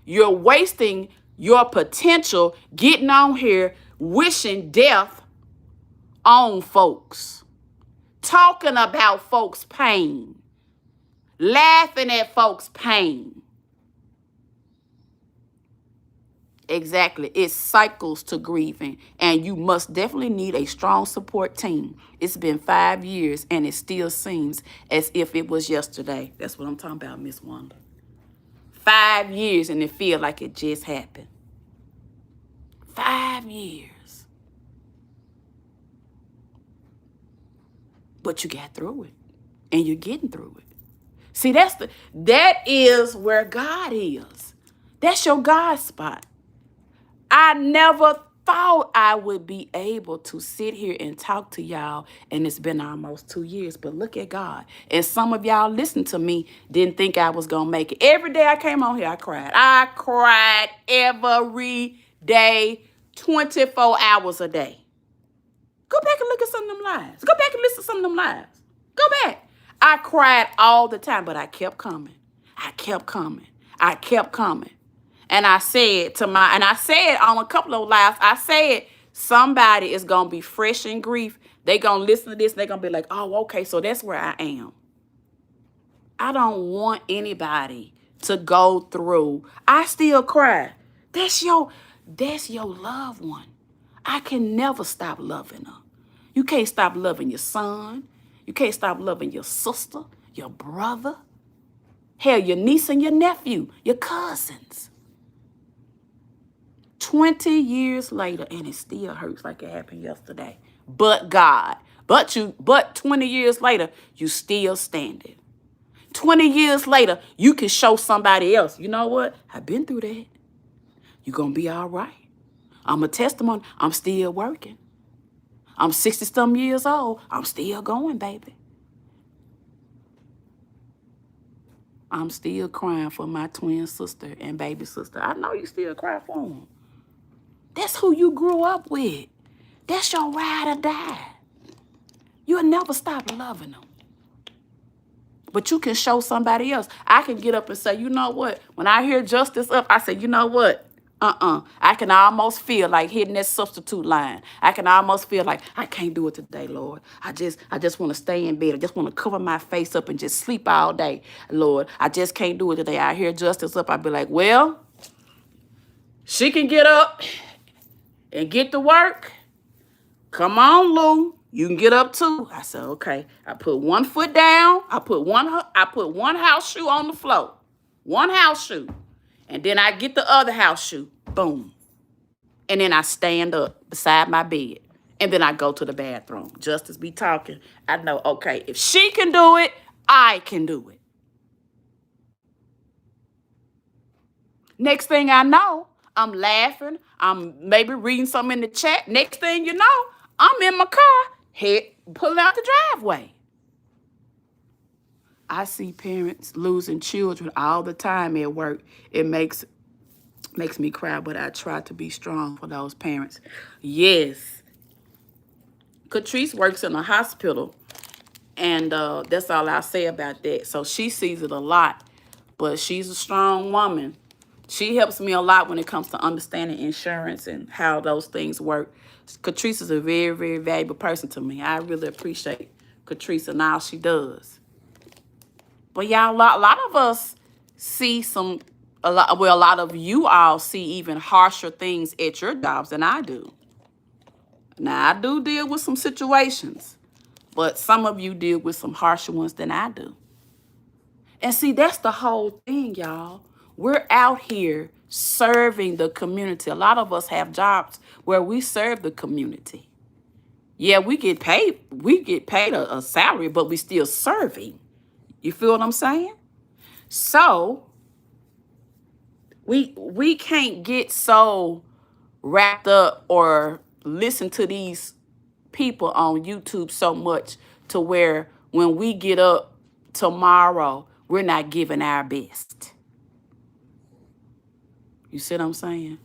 Speaker 1: You're wasting your potential getting on here wishing death on folks, talking about folks' pain, laughing at folks' pain. Exactly. It cycles to grieving, and you must definitely need a strong support team. It's been 5 years, and it still seems as if it was yesterday. That's what I'm talking about, Miss Wanda. 5 years, and it feels like it just happened. 5 years. But you got through it, and you're getting through it. See, that is where God is. That's your God spot. I never thought I would be able to sit here and talk to y'all, and it's been almost 2 years, but look at God. And some of y'all listen to me didn't think I was going to make it. Every day I came on here, I cried. I cried every day, 24 hours a day. Go back and look at some of them lives. Go back and listen to some of them lives. Go back. I cried all the time, but I kept coming. I kept coming. I kept coming. And I said I said on a couple of lives, I said somebody is going to be fresh in grief. They're going to listen to this. And they're going to be like, oh, okay, so that's where I am. I don't want anybody to go through. I still cry. That's your loved one. I can never stop loving her. You can't stop loving your son. You can't stop loving your sister, your brother. Hell, your niece and your nephew, your cousins. 20 years later, and it still hurts like it happened yesterday. But God. But 20 years later, you still standing. 20 years later, you can show somebody else, you know what? I've been through that. You're going to be all right. I'm a testimony. I'm still working. I'm 60-some years old. I'm still going, baby. I'm still crying for my twin sister and baby sister. I know you still cry for them. That's who you grew up with. That's your ride or die. You'll never stop loving them. But you can show somebody else. I can get up and say, you know what? When I hear Justice up, I say, you know what? I can almost feel like hitting that substitute line. I can almost feel like I can't do it today, Lord. I just want to stay in bed. I just want to cover my face up and just sleep all day, Lord. I just can't do it today. I hear Justice up. I'd be like, well, she can get up and get to work. Come on, Lou. You can get up too. I said, okay. I put one foot down. I put one house shoe on the floor. One house shoe. And then I get the other house shoe. Boom. And then I stand up beside my bed. And then I go to the bathroom. Justice be talking. I know, okay, if she can do it, I can do it. Next thing I know, I'm laughing. I'm maybe reading something in the chat. Next thing you know, I'm in my car, pulling out the driveway. I see parents losing children all the time at work. It makes me cry, but I try to be strong for those parents. Yes. Catrice works in a hospital, and that's all I'll say about that. So she sees it a lot, but she's a strong woman. She helps me a lot when it comes to understanding insurance and how those things work. Catrice is a very, very valuable person to me. I really appreciate Catrice and all she does. But y'all, a lot of us see a lot of you all see even harsher things at your jobs than I do. Now, I do deal with some situations, but some of you deal with some harsher ones than I do. And see, that's the whole thing, y'all. We're out here serving the community. A lot of us have jobs where we serve the community. Yeah, we get paid a salary, but we still serving. You feel what I'm saying? So we can't get so wrapped up or listen to these people on YouTube so much to where when we get up tomorrow, we're not giving our best. You see what I'm saying?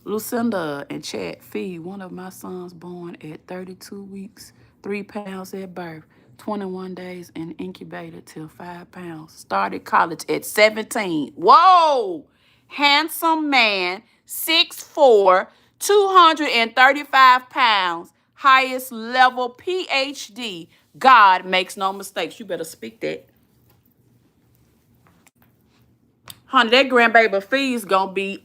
Speaker 1: Lucinda and chat feed one of my sons born at 32 weeks, 3 pounds at birth, 21 days in incubator till 5 pounds. Started college at 17. Whoa! Handsome man, 6'4", 235 pounds, highest level PhD. God makes no mistakes. You better speak that. Honey, that grandbaby fee's gonna be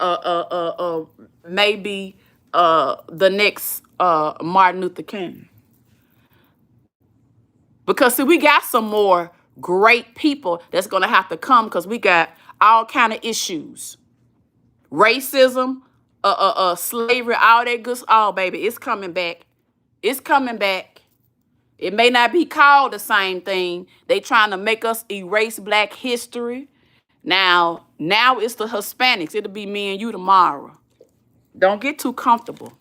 Speaker 1: maybe the next Martin Luther King. Because see, we got some more great people that's gonna have to come because we got all kind of issues. Racism, slavery, all that good. Oh, baby, it's coming back. It's coming back. It may not be called the same thing. They trying to make us erase Black history. Now it's the Hispanics. It'll be me and you tomorrow. Don't get too comfortable.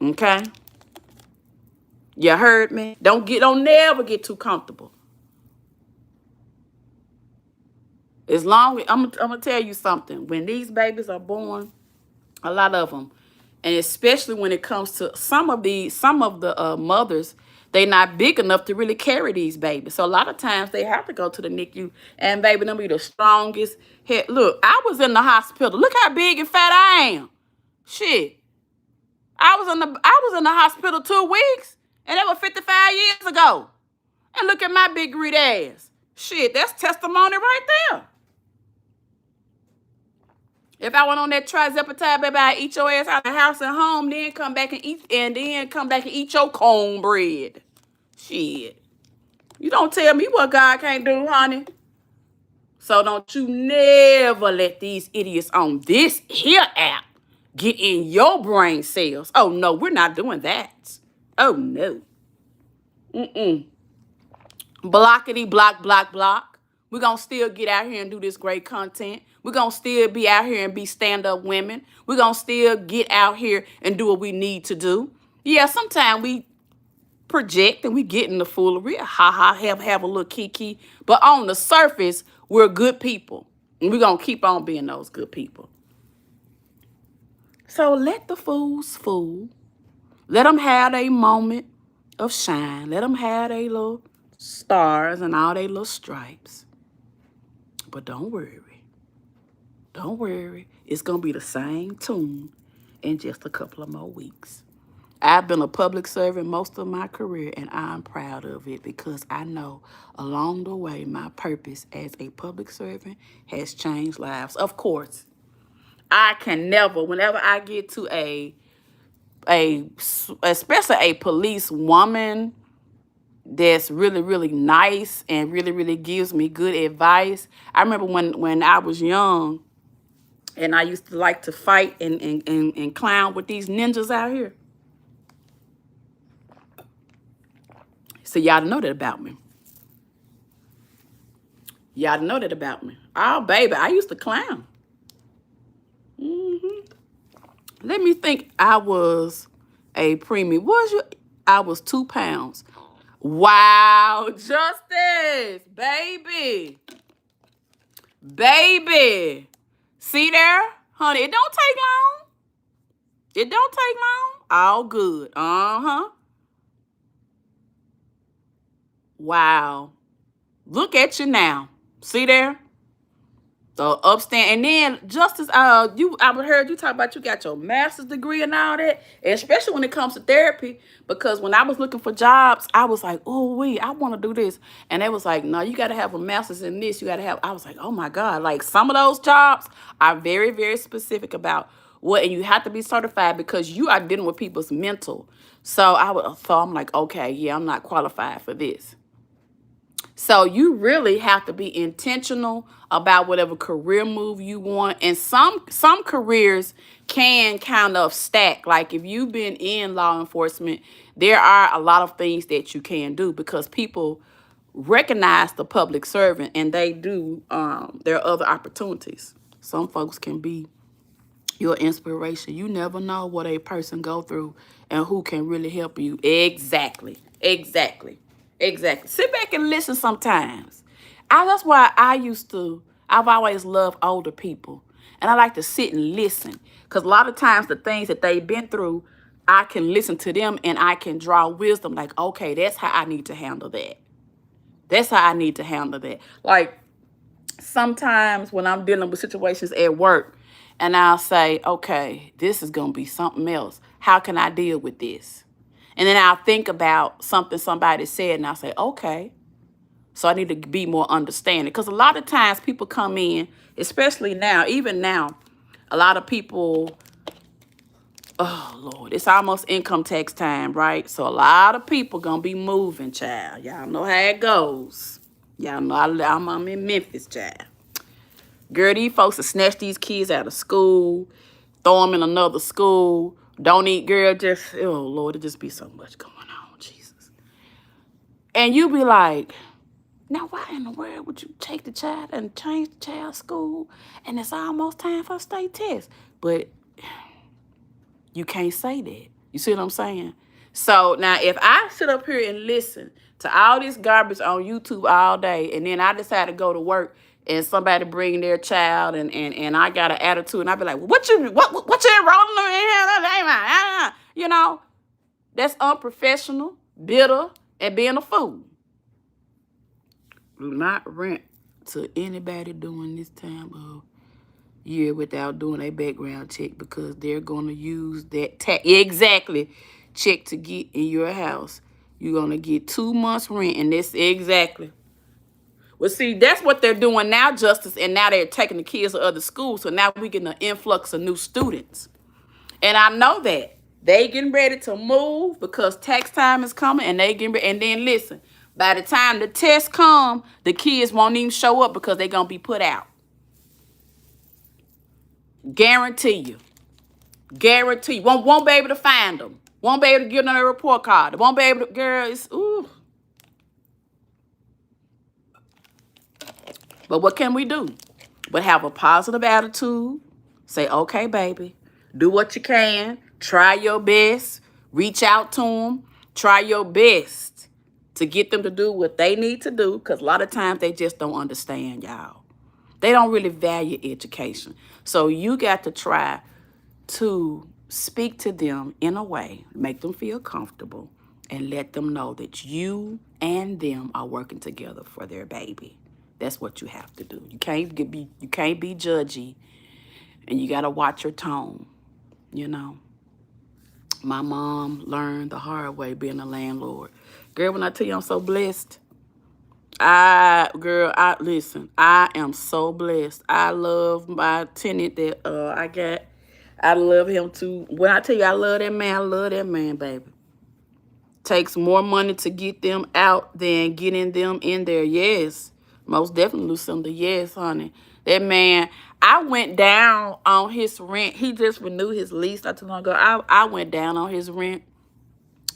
Speaker 1: Okay? You heard me? Don't never get too comfortable. As long as I'm gonna tell you something. When these babies are born, a lot of them, and especially when it comes to some of the mothers, they not big enough to really carry these babies. So a lot of times they have to go to the NICU, and baby, them be the strongest. Head. Look, I was in the hospital. Look how big and fat I am. Shit, I was in the hospital 2 weeks, and that was 55 years ago. And look at my big great ass. Shit, that's testimony right there. If I went on that trizepatide, baby, I'd eat your ass out of the house and home, then come back and eat your cornbread. Shit. You don't tell me what God can't do, honey. So don't you never let these idiots on this here app get in your brain cells. Oh, no, we're not doing that. Oh, no. Blockity, block, block, block. We're going to still get out here and do this great content. We're going to still be out here and be stand-up women. We're going to still get out here and do what we need to do. Yeah, sometimes we project and we get in the foolery. Have a little kiki. But on the surface, we're good people. And we're going to keep on being those good people. So let the fools fool. Let them have a moment of shine. Let them have their little stars and all their little stripes. But don't worry. Don't worry. It's going to be the same tune in just a couple of more weeks. I've been a public servant most of my career, and I'm proud of it because I know along the way my purpose as a public servant has changed lives. Of course, I can never, whenever I get to especially a police woman that's really, really nice and really, really gives me good advice. I remember when I was young and I used to like to fight and clown with these ninjas out here. So y'all know that about me. Y'all know that about me. Oh, baby, I used to clown. Let me think. I was a preemie. I was 2 pounds. Wow, Justice, baby. Baby. See there? Honey, it don't take long. It don't take long. All good. Uh-huh. Wow. Look at you now. See there? So upstand, and then Justice, I heard you talk about you got your master's degree and all that, especially when it comes to therapy. Because when I was looking for jobs, I was like, oh, I want to do this, and they was like, no, you got to have a master's in this. You got to have. I was like, oh my God, like some of those jobs are very, very specific about what, and you have to be certified because you are dealing with people's mental. So I'm like, okay, yeah, I'm not qualified for this. So you really have to be intentional about whatever career move you want. And some careers can kind of stack. Like if you've been in law enforcement, there are a lot of things that you can do because people recognize the public servant and they do there are other opportunities. Some folks can be your inspiration. You never know what a person go through and who can really help you. Exactly. Exactly. Exactly. Sit back and listen sometimes. That's why I've always loved older people. And I like to sit and listen. Because a lot of times the things that they've been through, I can listen to them and I can draw wisdom. Like, okay, that's how I need to handle that. That's how I need to handle that. Like, sometimes when I'm dealing with situations at work and I'll say, okay, this is going to be something else. How can I deal with this? And then I'll think about something somebody said and I'll say, okay, so I need to be more understanding. Because a lot of times people come in, especially now, even now, a lot of people, oh Lord, it's almost income tax time, right? So a lot of people going to be moving, child. Y'all know how it goes. Y'all know I'm in Memphis, child. Girl, these folks will snatch these kids out of school, throw them in another school. Don't eat, girl, just, oh, Lord, it just be so much going on, Jesus. And you be like, now why in the world would you take the child and change the child's school and it's almost time for a state test? But you can't say that. You see what I'm saying? So now if I sit up here and listen to all this garbage on YouTube all day and then I decide to go to work and somebody bring their child and I got an attitude and I be like, well, what you enrolling them in here? You know, that's unprofessional, bitter, and being a fool. Do not rent to anybody during this time of year without doing a background check because they're going to use that exactly check to get in your house. You're going to get 2 months rent, and that's exactly. Well, see, that's what they're doing now, Justice, and now they're taking the kids to other schools, so now we're getting an influx of new students. And I know that. They getting ready to move because tax time is coming, and they getting ready, and then listen, by the time the tests come, the kids won't even show up because they're going to be put out. Guarantee you. Guarantee you. Won't be able to find them. Won't be able to get on a report card. Won't be able to, girls, ooh. But what can we do? But have a positive attitude. Say, okay, baby, do what you can. Try your best. Reach out to them. Try your best to get them to do what they need to do because a lot of times they just don't understand, y'all. They don't really value education. So you got to try to speak to them in a way, make them feel comfortable, and let them know that you and them are working together for their baby. That's what you have to do. You can't be judgy, and you got to watch your tone, you know. My mom learned the hard way being a landlord. Girl, when I tell you I'm so blessed, listen, I am so blessed. I love my tenant that I got. I love him too. When I tell you I love that man, baby. Takes more money to get them out than getting them in there. Yes. Most definitely, Lucinda. Yes, honey. That man, I went down on his rent. He just renewed his lease not too long ago. I went down on his rent,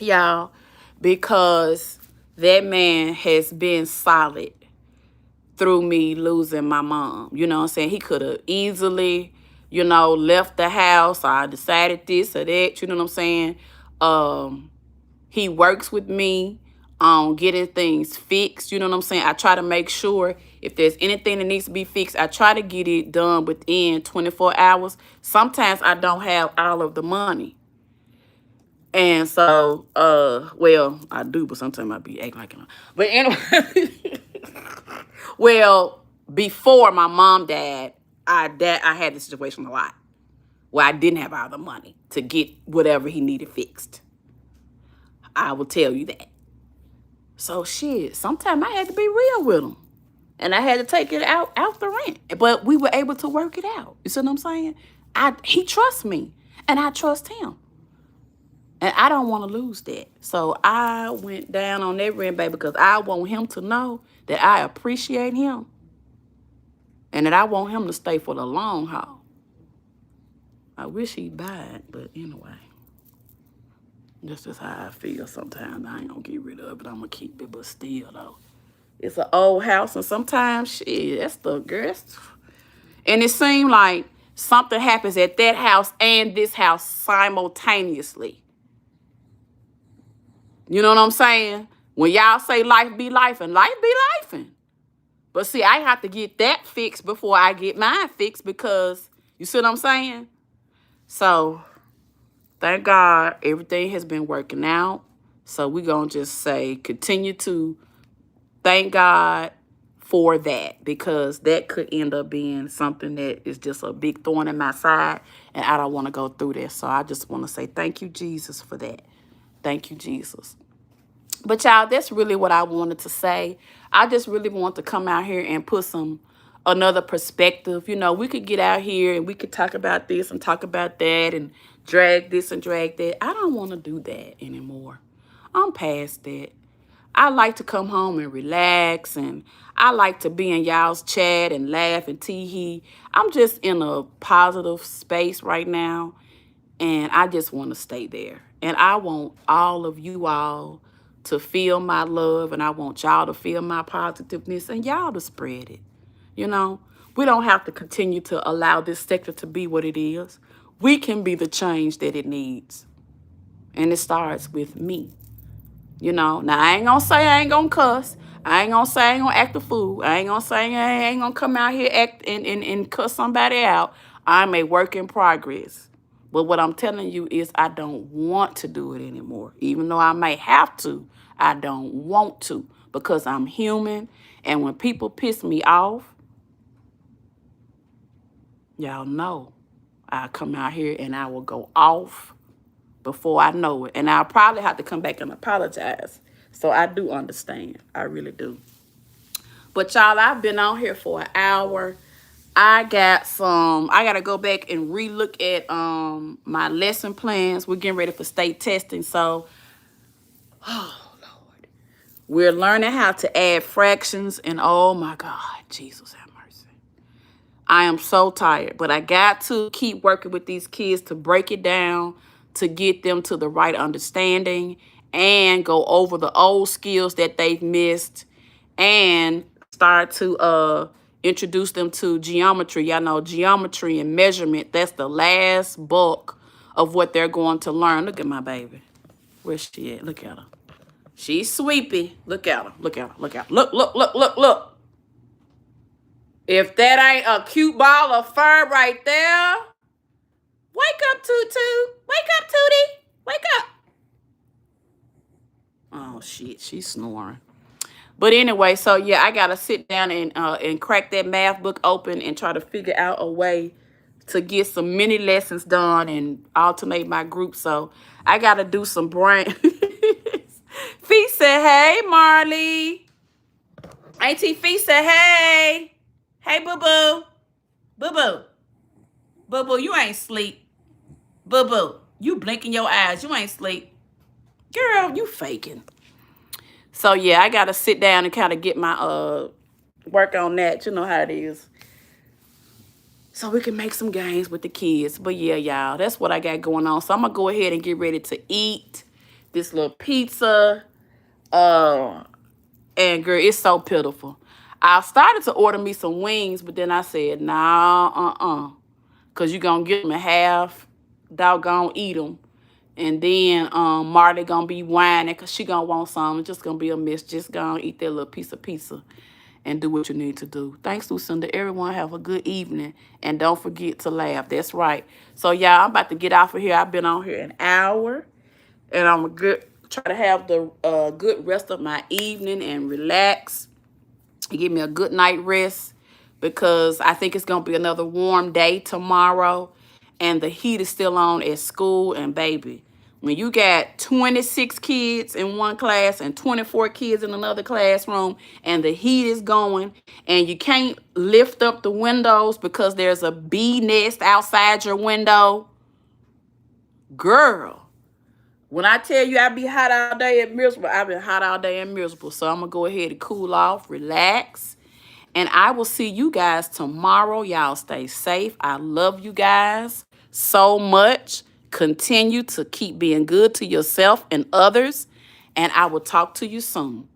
Speaker 1: y'all, because that man has been solid through me losing my mom. You know what I'm saying? He could have easily, left the house. I decided this or that. You know what I'm saying? He works with me on getting things fixed. You know what I'm saying? I try to make sure if there's anything that needs to be fixed, I try to get it done within 24 hours. Sometimes I don't have all of the money. And so, well, I do, but sometimes I be acting like it. But anyway, well, before my mom died, I had this situation a lot where I didn't have all the money to get whatever he needed fixed. I will tell you that. So shit, sometimes I had to be real with him. And I had to take it out the rent. But we were able to work it out. You see what I'm saying? He trusts me. And I trust him. And I don't want to lose that. So I went down on that rent, baby, because I want him to know that I appreciate him. And that I want him to stay for the long haul. I wish he'd buy it, but anyway. That's just how I feel sometimes. I ain't going to get rid of it. I'm going to keep it, but still, though. It's an old house, and sometimes, shit, that's the girl. And it seemed like something happens at that house and this house simultaneously. You know what I'm saying? When y'all say life be life, and life be life. But see, I have to get that fixed before I get mine fixed because, you see what I'm saying? So, thank God everything has been working out. So, we're going to just say continue to thank God for that, because that could end up being something that is just a big thorn in my side, and I don't want to go through that. So I just want to say thank you, Jesus, for that. Thank you, Jesus. But y'all, that's really what I wanted to say. I just really want to come out here and put another perspective. You know, we could get out here and we could talk about this and talk about that and drag this and drag that. I don't want to do that anymore. I'm past that. I like to come home and relax, and I like to be in y'all's chat and laugh and tee-hee. I'm just in a positive space right now, and I just want to stay there. And I want all of you all to feel my love, and I want y'all to feel my positiveness, and y'all to spread it. You know, we don't have to continue to allow this sector to be what it is. We can be the change that it needs, and it starts with me. You know, now I ain't gonna say I ain't gonna cuss. I ain't gonna say I ain't gonna act a fool. I ain't gonna say I ain't gonna come out here act and cuss somebody out. I'm a work in progress. But what I'm telling you is I don't want to do it anymore. Even though I may have to, I don't want to, because I'm human. And when people piss me off, y'all know I come out here and I will go off before I know it. And I'll probably have to come back and apologize. So I do understand. I really do. But y'all, I've been on here for an hour. I got to go back and relook at my lesson plans. We're getting ready for state testing. So, oh, Lord. We're learning how to add fractions. And oh, my God, Jesus have mercy. I am so tired. But I got to keep working with these kids to break it down, to get them to the right understanding, and go over the old skills that they've missed, and start to introduce them to geometry. Y'all know geometry and measurement, that's the last bulk of what they're going to learn. Look at my baby. Where's she at? Look at her. She's sweepy. Look at her. Look at her. Look at her. Look, look, look, look, look. If that ain't a cute ball of fur right there. Wake up, Tutu. Wake up, Tootie. Wake up. Oh, shit. She's snoring. But anyway, so yeah, I got to sit down and crack that math book open and try to figure out a way to get some mini lessons done and alternate my group. So I got to do some brain. Fee said, hey, Marley. Auntie Fee said, hey. Hey, boo-boo. Boo-boo. Boo-boo, you ain't sleep. Boo-boo, you blinking your eyes. You ain't sleep. Girl, you faking. So, yeah, I got to sit down and kind of get my work on that. You know how it is. So we can make some games with the kids. But, yeah, y'all, that's what I got going on. So I'm going to go ahead and get ready to eat this little pizza. And, girl, it's so pitiful. I started to order me some wings, but then I said, nah, because you're going to get them in half, doggone eat them. And then Marley going to be whining because she going to want some. It's just going to be a mess. Just go and eat that little piece of pizza and do what you need to do. Thanks, Lucinda. Everyone have a good evening. And don't forget to laugh. That's right. So, y'all, I'm about to get off of here. I've been on here an hour. And I'm try to have the good rest of my evening and relax. Give me a good night rest. because I think it's going to be another warm day tomorrow. And the heat is still on at school. And baby, when you got 26 kids in one class and 24 kids in another classroom and the heat is going and you can't lift up the windows because there's a bee nest outside your window, girl, when I tell you I be hot all day and miserable, I've been hot all day and miserable. So I'm going to go ahead and cool off, relax. And I will see you guys tomorrow. Y'all stay safe. I love you guys so much. Continue to keep being good to yourself and others. And I will talk to you soon.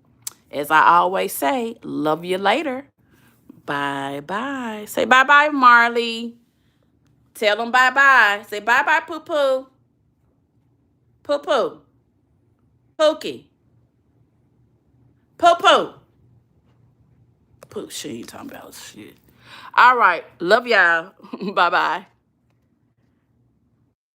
Speaker 1: As I always say, love you later. Bye-bye. Say bye-bye, Marley. Tell them bye-bye. Say bye-bye, Poo-Poo. Poo-Poo. Pookie. Poo-Poo. Pooh, she ain't talking about shit. All right. Love y'all. Bye-bye.